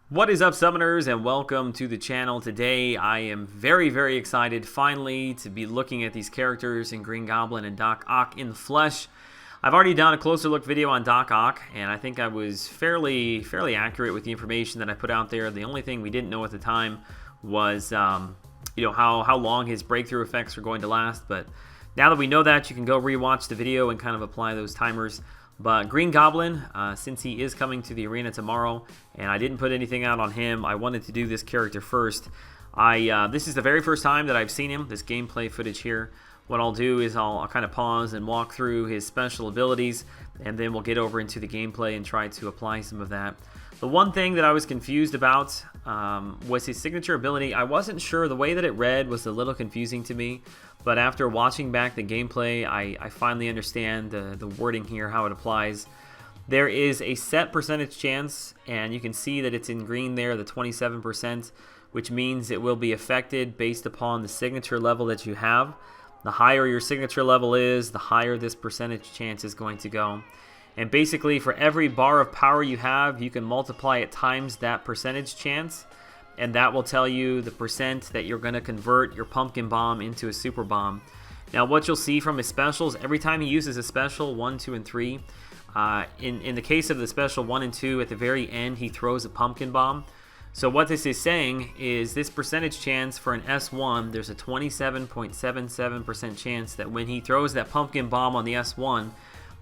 What is up, summoners, and welcome to the channel. Today I am very excited finally to be looking at these characters in Green Goblin and Doc Ock in the flesh. I've already done a closer look video on Doc Ock, and I think I was fairly accurate with the information that I put out there. The only thing we didn't know at the time was how long his breakthrough effects are going to last, but now that we know that, you can go rewatch the video and kind of apply those timers. But Green Goblin, since he is coming to the arena tomorrow, and I didn't put anything out on him, I wanted to do this character first. This is the very first time that I've seen him, this gameplay footage here. What I'll do is I'll kind of pause and walk through his special abilities, and then we'll get over into the gameplay and try to apply some of that. The one thing that I was confused about was his signature ability. I wasn't sure. The way that it read was a little confusing to me, but after watching back the gameplay, I finally understand the wording here, how it applies. There is a set percentage chance, and you can see that it's in green there, the 27%, which means it will be affected based upon the signature level that you have. The higher your signature level is, the higher this percentage chance is going to go. And basically, for every bar of power you have, you can multiply it times that percentage chance, and that will tell you the percent that you're going to convert your pumpkin bomb into a super bomb. Now, what you'll see from his specials, every time he uses a special, 1, 2, and 3, in the case of the special 1 and 2, at the very end, he throws a pumpkin bomb. So what this is saying is this percentage chance for an S1, there's a 27.77% chance that when he throws that pumpkin bomb on the S1,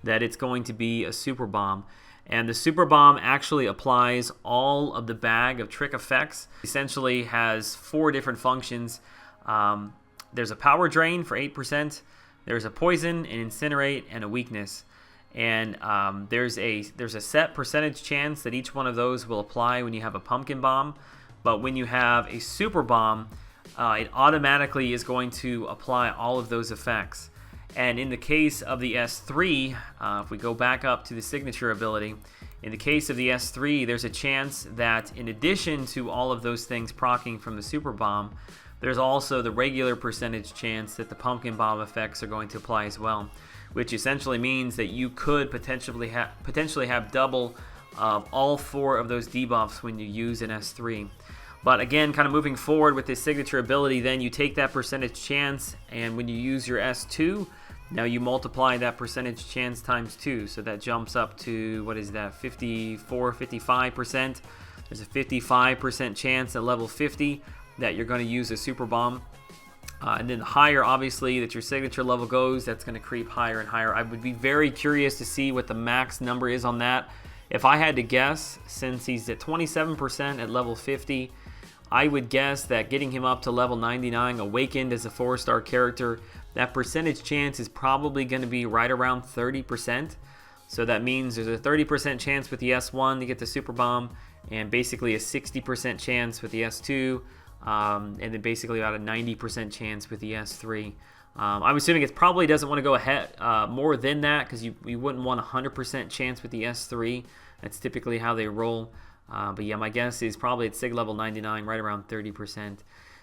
that it's going to be a super bomb. And the super bomb actually applies all of the bag of trick effects. Essentially has 4 different functions. There's a power drain for 8%, there's a poison, an incinerate, and a weakness. And there's a set percentage chance that each one of those will apply when you have a pumpkin bomb, but when you have a super bomb, it automatically is going to apply all of those effects. And in the case of the S3, if we go back up to the signature ability, in the case of the S3, there's a chance that in addition to all of those things proccing from the super bomb, there's also the regular percentage chance that the pumpkin bomb effects are going to apply as well, which essentially means that you could potentially have double all 4 of those debuffs when you use an S3. But again, kind of moving forward with this signature ability, then you take that percentage chance, and when you use your S2, now you multiply that percentage chance times 2. So that jumps up to, what is that, 54, 55%. There's a 55% chance at level 50 that you're going to use a super bomb. And then the higher, obviously, that your signature level goes, that's going to creep higher and higher. I would be very curious to see what the max number is on that. If I had to guess, since he's at 27% at level 50, I would guess that getting him up to level 99, awakened as a 4-star character, that percentage chance is probably going to be right around 30%. So that means there's a 30% chance with the S1 to get the super bomb, and basically a 60% chance with the S2, and then basically about a 90% chance with the S3. I'm assuming it probably doesn't want to go ahead more than that, because you wouldn't want a 100% chance with the S3. That's typically how they roll. But yeah, my guess is probably at sig level 99, right around 30%.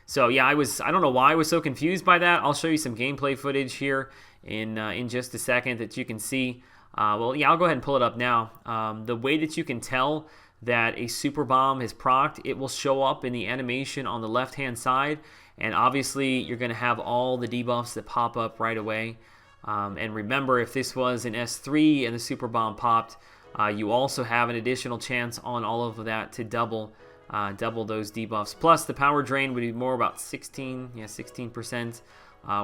So yeah, I don't know why I was so confused by that. I'll show you some gameplay footage here in just a second that you can see. Well, yeah, I'll go ahead and pull it up now. The way that you can tell that a super bomb is procced, it will show up in the animation on the left-hand side, and obviously you're going to have all the debuffs that pop up right away. And remember, if this was an S3 and the super bomb popped, you also have an additional chance on all of that to double those debuffs. Plus, the power drain would be more about 16%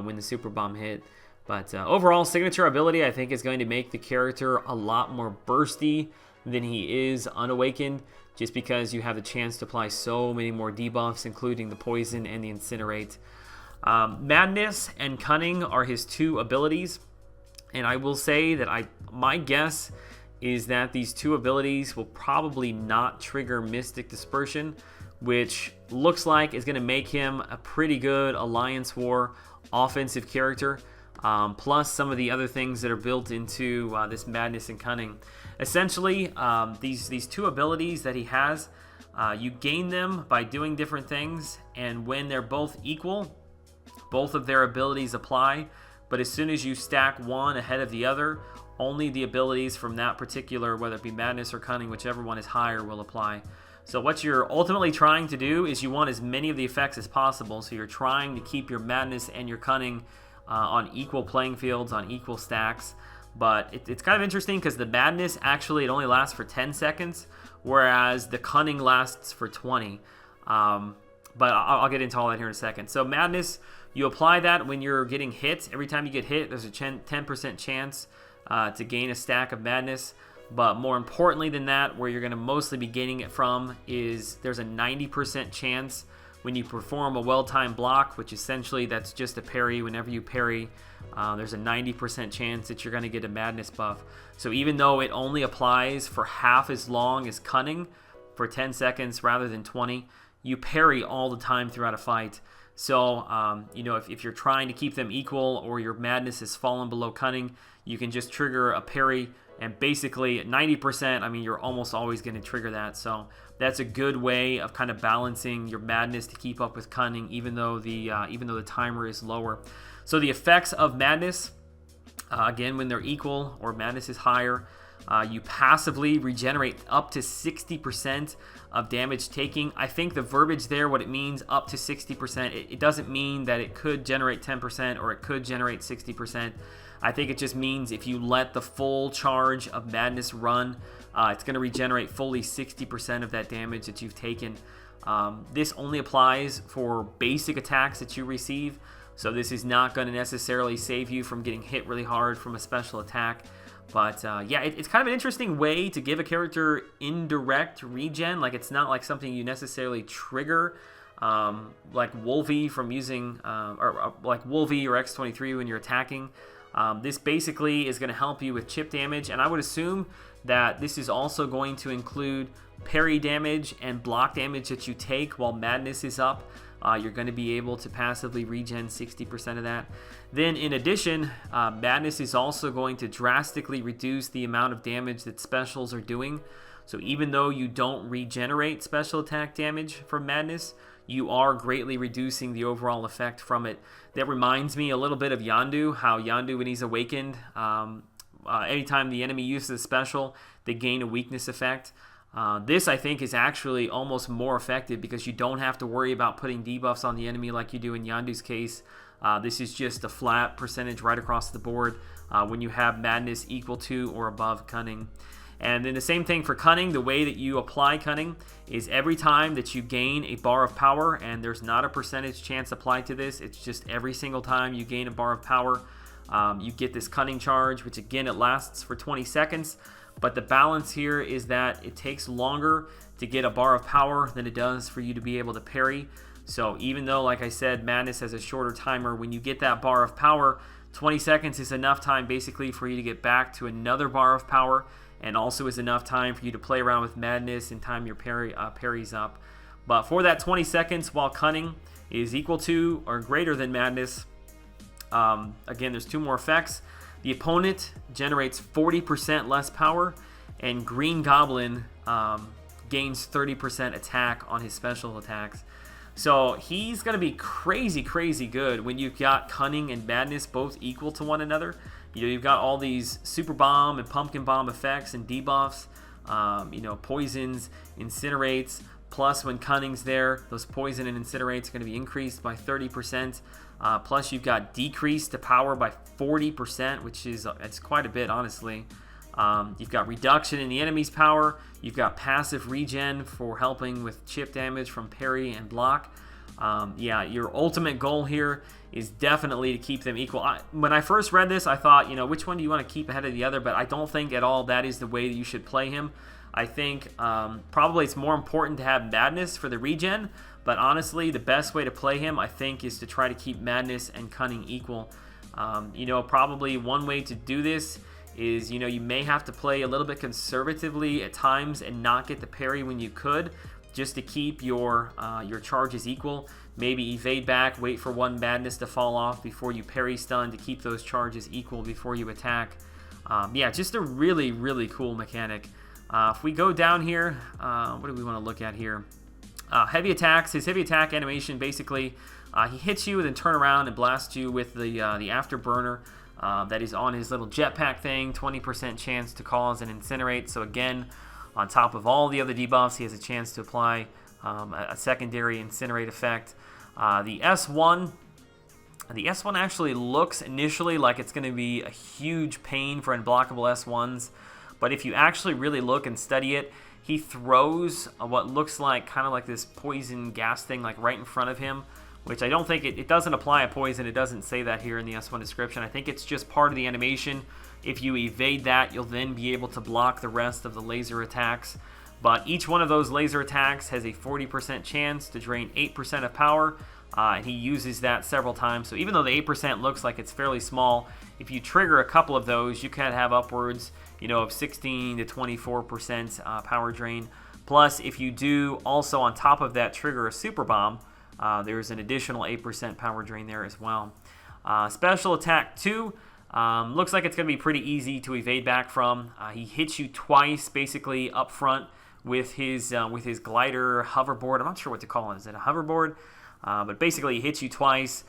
when the super bomb hit. But overall, signature ability, I think, is going to make the character a lot more bursty than he is unawakened, just because you have the chance to apply so many more debuffs, including the poison and the incinerate. Madness and Cunning are his 2 abilities, and I will say that my guess is that these 2 abilities will probably not trigger Mystic Dispersion, which looks like is going to make him a pretty good Alliance War offensive character, plus some of the other things that are built into this Madness and Cunning. Essentially, these 2 abilities that he has, you gain them by doing different things, and when they're both equal, both of their abilities apply. But as soon as you stack one ahead of the other, only the abilities from that particular, whether it be Madness or Cunning, whichever one is higher, will apply. So what you're ultimately trying to do is you want as many of the effects as possible. So you're trying to keep your Madness and your Cunning on equal playing fields, on equal stacks. But it's kind of interesting because the Madness, actually, it only lasts for 10 seconds, whereas the Cunning lasts for 20. But I'll get into all that here in a second. So Madness, you apply that when you're getting hit. Every time you get hit, there's a 10% chance to gain a stack of Madness. But more importantly than that, where you're going to mostly be gaining it from is there's a 90% chance when you perform a well-timed block, which essentially that's just a parry. Whenever you parry, there's a 90% chance that you're going to get a Madness buff. So even though it only applies for half as long as Cunning, for 10 seconds rather than 20, you parry all the time throughout a fight. So, you know, if you're trying to keep them equal or your Madness has fallen below Cunning, you can just trigger a parry, and basically 90%, I mean, you're almost always going to trigger that. So that's a good way of kind of balancing your Madness to keep up with Cunning, even though the timer is lower. So the effects of Madness, again, when they're equal or Madness is higher, you passively regenerate up to 60% of damage taking. I think the verbiage there, what it means, up to 60%, it doesn't mean that it could generate 10% or it could generate 60%. I think it just means if you let the full charge of Madness run, it's going to regenerate fully 60% of that damage that you've taken. This only applies for basic attacks that you receive, so this is not going to necessarily save you from getting hit really hard from a special attack. But yeah, it's kind of an interesting way to give a character indirect regen. Like, it's not like something you necessarily trigger, like Wolvie from using, or like Wolvie or X23 when you're attacking. This basically is going to help you with chip damage, and I would assume that this is also going to include parry damage and block damage that you take while Madness is up. You're going to be able to passively regen 60% of that. Then in addition, Madness is also going to drastically reduce the amount of damage that specials are doing. So even though you don't regenerate special attack damage from Madness, you are greatly reducing the overall effect from it. That reminds me a little bit of Yondu, how Yondu, when he's awakened, anytime the enemy uses a special, they gain a weakness effect. This, I think, is actually almost more effective because you don't have to worry about putting debuffs on the enemy like you do in Yondu's case. This is just a flat percentage right across the board when you have Madness equal to or above Cunning. And then the same thing for Cunning. The way that you apply Cunning is every time that you gain a bar of power, and there's not a percentage chance applied to this, it's just every single time you gain a bar of power, you get this Cunning charge, which again, it lasts for 20 seconds. But the balance here is that it takes longer to get a bar of power than it does for you to be able to parry. So even though, like I said, Madness has a shorter timer, when you get that bar of power, 20 seconds is enough time basically for you to get back to another bar of power, and also is enough time for you to play around with Madness and time your parries up. But for that 20 seconds, while Cunning is equal to or greater than Madness, again, there's two more effects. The opponent generates 40% less power, and Green Goblin gains 30% attack on his special attacks. So he's going to be crazy, crazy good when you've got Cunning and Madness both equal to one another. You know, you've got all these Super Bomb and Pumpkin Bomb effects and debuffs, you know, poisons, incinerates, plus when Cunning's there, those poison and incinerates are going to be increased by 30%. Plus you've got decrease to power by 40%, which is it's quite a bit, honestly. You've got reduction in the enemy's power. You've got passive regen for helping with chip damage from parry and block. Yeah, your ultimate goal here is definitely to keep them equal. When I first read this, I thought, you know, which one do you want to keep ahead of the other? But I don't think at all that is the way that you should play him. I think probably it's more important to have Madness for the regen, but honestly, the best way to play him, I think, is to try to keep Madness and Cunning equal. You know, probably one way to do this is, you know, you may have to play a little bit conservatively at times and not get the parry when you could, just to keep your charges equal. Maybe evade back, wait for one Madness to fall off before you parry stun to keep those charges equal before you attack. Yeah, just a really, really cool mechanic. If we go down here, what do we want to look at here? Heavy attacks. His heavy attack animation, basically, he hits you and then turn around and blasts you with the afterburner that is on his little jetpack thing. 20% chance to cause and incinerate. So again, On top of all the other debuffs, he has a chance to apply a secondary Incinerate effect. The S1 actually looks initially like it's going to be a huge pain for unblockable S1s, but if you actually really look and study it, he throws what looks like kind of like this poison gas thing like right in front of him, which I don't think it doesn't apply a poison. It doesn't say that here in the S1 description. I think it's just part of the animation. If you evade that, you'll then be able to block the rest of the laser attacks. But each one of those laser attacks has a 40% chance to drain 8% of power, and he uses that several times. So even though the 8% looks like it's fairly small, if you trigger a couple of those, you can have upwards, of 16 to 24% power drain. Plus, if you do also on top of that trigger a super bomb, there's an additional 8% power drain there as well. Special attack 2 looks like it's going to be pretty easy to evade back from. He hits you twice, basically up front with his glider hoverboard. I'm not sure what to call it. Is it a hoverboard? But basically, he hits you twice,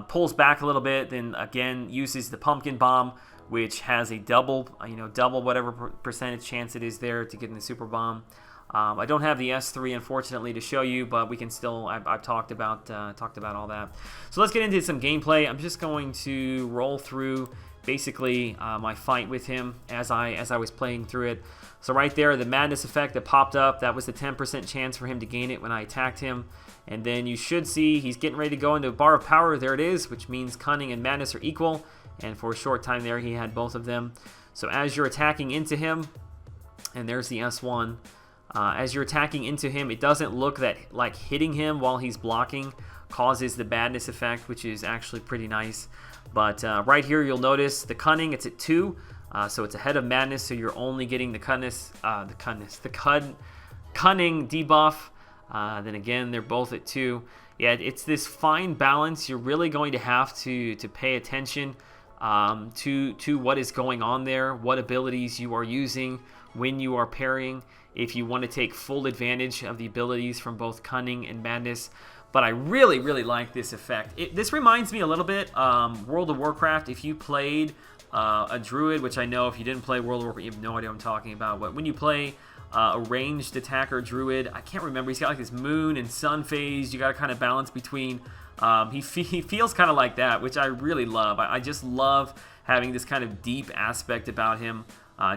pulls back a little bit, then again uses the pumpkin bomb, which has a double whatever percentage chance it is there to get in the super bomb. I don't have the S3 unfortunately to show you, but we can still. I've talked about all that. So let's get into some gameplay. I'm just going to roll through basically my fight with him as I was playing through it. So right there, the madness effect that popped up, that was the 10% chance for him to gain it when I attacked him. And then you should see he's getting ready to go into a bar of power. There it is, which means cunning and madness are equal. And for a short time there, he had both of them. So as you're attacking into him, and there's the S1. As you're attacking into him, it doesn't look that like hitting him while he's blocking causes the badness effect, which is actually pretty nice. But right here, you'll notice the cunning, it's at 2. So it's ahead of madness, so you're only getting the cunning debuff. Then again, they're both at 2. Yeah, it's this fine balance. You're really going to have to pay attention to what is going on there, what abilities you are using when you are parrying, if you want to take full advantage of the abilities from both cunning and madness. But I really, really like this effect. This reminds me a little bit World of Warcraft. If you played a druid, which I know if you didn't play World of Warcraft, you have no idea what I'm talking about. But when you play a ranged attacker druid, I can't remember. He's got like this moon and sun phase. You got to kind of balance between. He feels kind of like that, which I really love. I just love having this kind of deep aspect about him.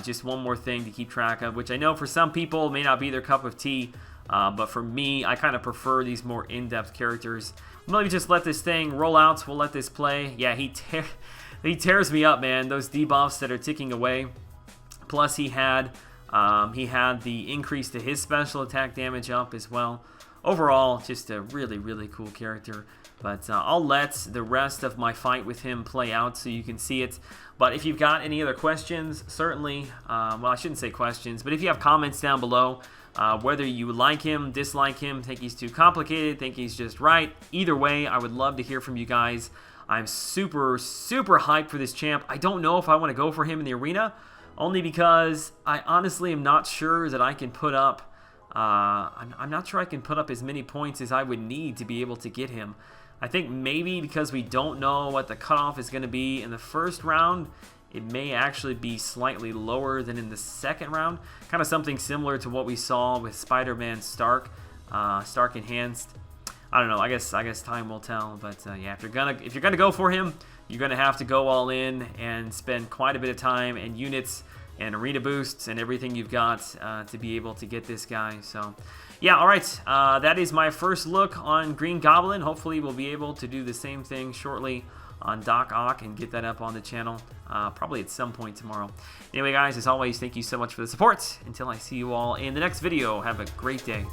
Just one more thing to keep track of, which I know for some people may not be their cup of tea. But for me, I kind of prefer these more in-depth characters. Let me just let this thing roll out. We'll let this play. Yeah, he tears me up, man. Those debuffs that are ticking away. Plus, he had the increase to his special attack damage up as well. Overall, just a really, really cool character. But I'll let the rest of my fight with him play out so you can see it. But if you've got any other questions, certainly, well, I shouldn't say questions, but if you have comments down below, whether you like him, dislike him, think he's too complicated, think he's just right, either way, I would love to hear from you guys. I'm super, super hyped for this champ. I don't know if I want to go for him in the arena, only because I honestly am not sure that I can put up, I'm not sure I can put up as many points as I would need to be able to get him. I think maybe because we don't know what the cutoff is going to be in the first round, it may actually be slightly lower than in the second round. Kind of something similar to what we saw with Spider-Man Stark Enhanced. I don't know. I guess time will tell. But yeah, if you're gonna go for him, you're gonna have to go all in and spend quite a bit of time and units and arena boosts and everything you've got to be able to get this guy. So yeah, all right. That is my first look on Green Goblin. Hopefully we'll be able to do the same thing shortly on Doc Ock and get that up on the channel probably at some point tomorrow. Anyway, guys, as always, thank you so much for the support. Until I see you all in the next video, have a great day.